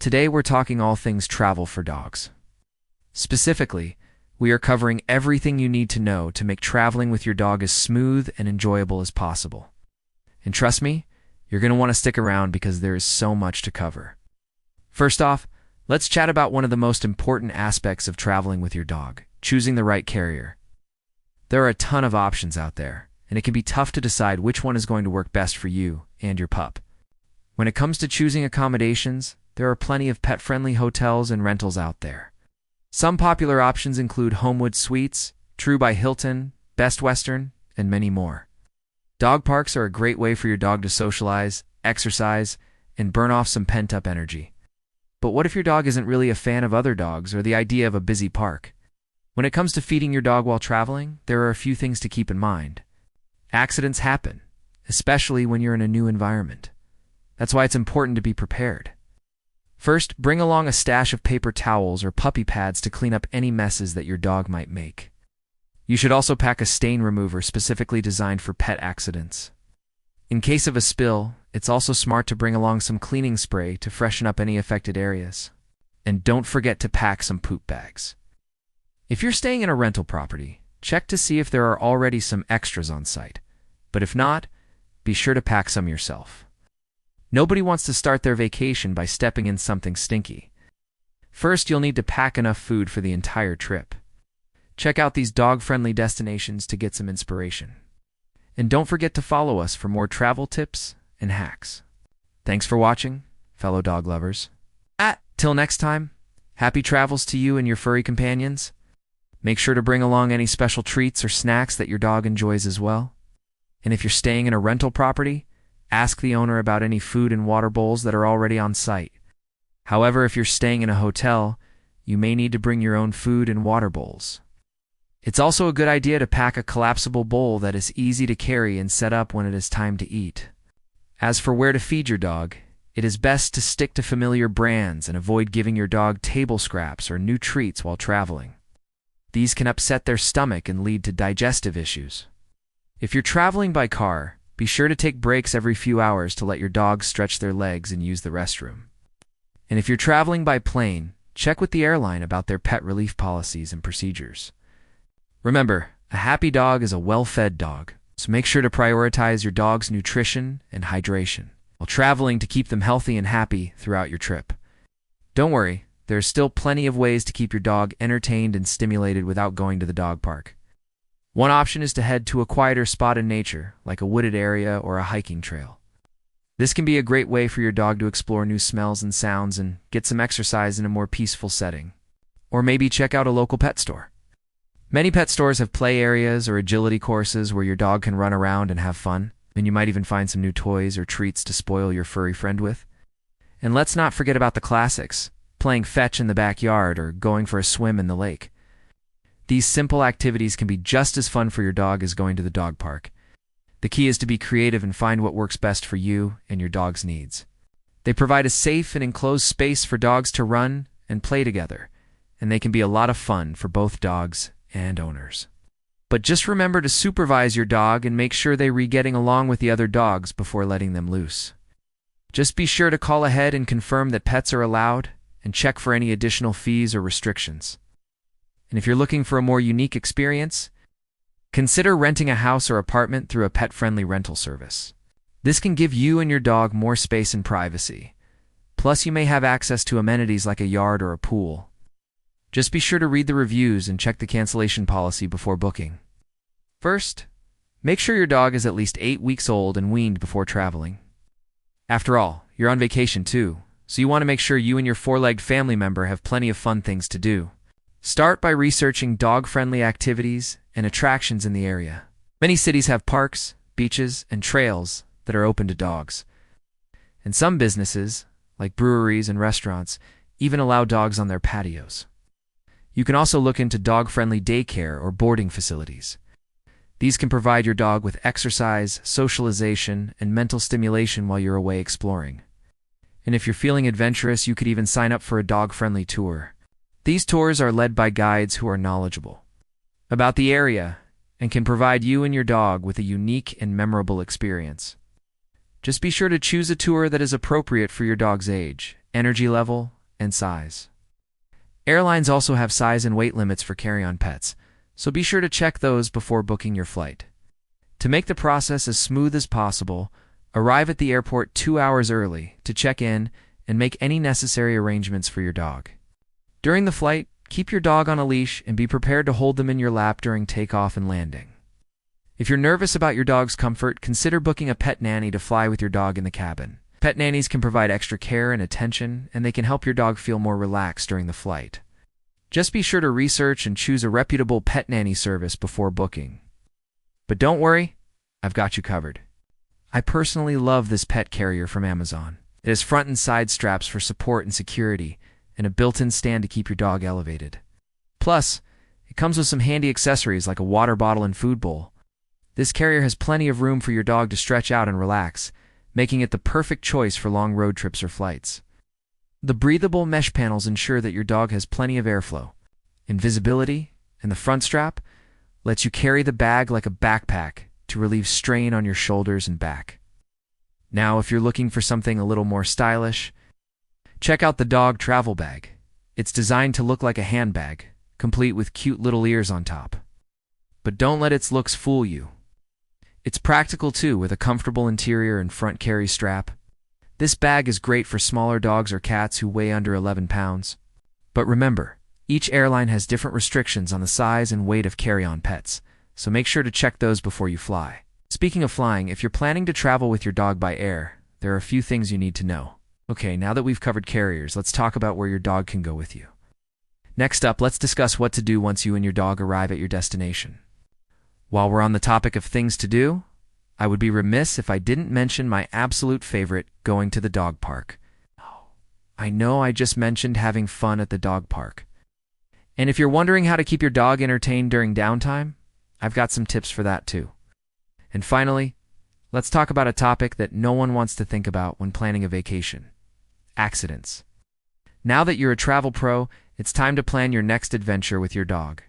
Today we're talking all things travel for dogs. Specifically, we are covering everything you need to know to make traveling with your dog as smooth and enjoyable as possible. And trust me, you're going to want to stick around because there is so much to cover. First off, let's chat about one of the most important aspects of traveling with your dog, choosing the right carrier. There are a ton of options out there, and it can be tough to decide which one is going to work best for you and your pup. When it comes to choosing accommodations, there are plenty of pet-friendly hotels and rentals out there. Some popular options include Homewood Suites, True by Hilton, Best Western, and many more. Dog parks are a great way for your dog to socialize, exercise, and burn off some pent-up energy. But what if your dog isn't really a fan of other dogs or the idea of a busy park? When it comes to feeding your dog while traveling, there are a few things to keep in mind. Accidents happen, especially when you're in a new environment. That's why it's important to be prepared. First, bring along a stash of paper towels or puppy pads to clean up any messes that your dog might make. You should also pack a stain remover specifically designed for pet accidents. In case of a spill, it's also smart to bring along some cleaning spray to freshen up any affected areas. And don't forget to pack some poop bags. If you're staying in a rental property, check to see if there are already some extras on site. But if not, be sure to pack some yourself. Nobody wants to start their vacation by stepping in something stinky. First, you'll need to pack enough food for the entire trip. Check out these dog-friendly destinations to get some inspiration. And don't forget to follow us for more travel tips and hacks. Thanks for watching, fellow dog lovers. Till next time, happy travels to you and your furry companions. Make sure to bring along any special treats or snacks that your dog enjoys as well. And if you're staying in a rental property, ask the owner about any food and water bowls that are already on site. However, if you're staying in a hotel, you may need to bring your own food and water bowls. It's also a good idea to pack a collapsible bowl that is easy to carry and set up when it is time to eat. As for where to feed your dog, it is best to stick to familiar brands and avoid giving your dog table scraps or new treats while traveling. These can upset their stomach and lead to digestive issues. If you're traveling by car, be sure to take breaks every few hours to let your dogs stretch their legs and use the restroom. And if you're traveling by plane, check with the airline about their pet relief policies and procedures. Remember, a happy dog is a well-fed dog, so make sure to prioritize your dog's nutrition and hydration while traveling to keep them healthy and happy throughout your trip. Don't worry, there are still plenty of ways to keep your dog entertained and stimulated without going to the dog park. One option is to head to a quieter spot in nature, like a wooded area or a hiking trail. This can be a great way for your dog to explore new smells and sounds and get some exercise in a more peaceful setting. Or maybe check out a local pet store. Many pet stores have play areas or agility courses where your dog can run around and have fun, and you might even find some new toys or treats to spoil your furry friend with. And let's not forget about the classics, playing fetch in the backyard or going for a swim in the lake. These simple activities can be just as fun for your dog as going to the dog park. The key is to be creative and find what works best for you and your dog's needs. They provide a safe and enclosed space for dogs to run and play together, and they can be a lot of fun for both dogs and owners. But just remember to supervise your dog and make sure they're getting along with the other dogs before letting them loose. Just be sure to call ahead and confirm that pets are allowed, and check for any additional fees or restrictions. And if you're looking for a more unique experience, consider renting a house or apartment through a pet-friendly rental service. This can give you and your dog more space and privacy. Plus, you may have access to amenities like a yard or a pool. Just be sure to read the reviews and check the cancellation policy before booking. First, make sure your dog is at least 8 weeks old and weaned before traveling. After all, you're on vacation too, so you want to make sure you and your four-legged family member have plenty of fun things to do. Start by researching dog-friendly activities and attractions in the area. Many cities have parks, beaches, and trails that are open to dogs. And some businesses, like breweries and restaurants, even allow dogs on their patios. You can also look into dog-friendly daycare or boarding facilities. These can provide your dog with exercise, socialization, and mental stimulation while you're away exploring. And if you're feeling adventurous, you could even sign up for a dog-friendly tour. These tours are led by guides who are knowledgeable about the area and can provide you and your dog with a unique and memorable experience. Just be sure to choose a tour that is appropriate for your dog's age energy level, and size. Airlines also have size and weight limits for carry-on pets, so be sure to check those before booking your flight. To make the process as smooth as possible, arrive at the airport 2 hours early to check in and make any necessary arrangements for your dog. During the flight, keep your dog on a leash and be prepared to hold them in your lap during takeoff and landing. If you're nervous about your dog's comfort, consider booking a pet nanny to fly with your dog in the cabin. Pet nannies can provide extra care and attention, and they can help your dog feel more relaxed during the flight. Just be sure to research and choose a reputable pet nanny service before booking. But don't worry, I've got you covered. I personally love this pet carrier from Amazon. It has front and side straps for support and security, and a built-in stand to keep your dog elevated. Plus, it comes with some handy accessories like a water bottle and food bowl. This carrier has plenty of room for your dog to stretch out and relax, making it the perfect choice for long road trips or flights. The breathable mesh panels ensure that your dog has plenty of airflow. Invisibility, and the front strap lets you carry the bag like a backpack to relieve strain on your shoulders and back. Now, if you're looking for something a little more stylish, check out the dog travel bag. It's designed to look like a handbag, complete with cute little ears on top. But don't let its looks fool you. It's practical too, with a comfortable interior and front carry strap. This bag is great for smaller dogs or cats who weigh under 11 pounds. But remember, each airline has different restrictions on the size and weight of carry-on pets, so make sure to check those before you fly. Speaking of flying, if you're planning to travel with your dog by air, there are a few things you need to know. Okay, now that we've covered carriers, let's talk about where your dog can go with you. Next up, let's discuss what to do once you and your dog arrive at your destination. While we're on the topic of things to do, I would be remiss if I didn't mention my absolute favorite, going to the dog park. I know I just mentioned having fun at the dog park. And if you're wondering how to keep your dog entertained during downtime, I've got some tips for that too. And finally, let's talk about a topic that no one wants to think about when planning a vacation: accidents. Now that you're a travel pro, it's time to plan your next adventure with your dog.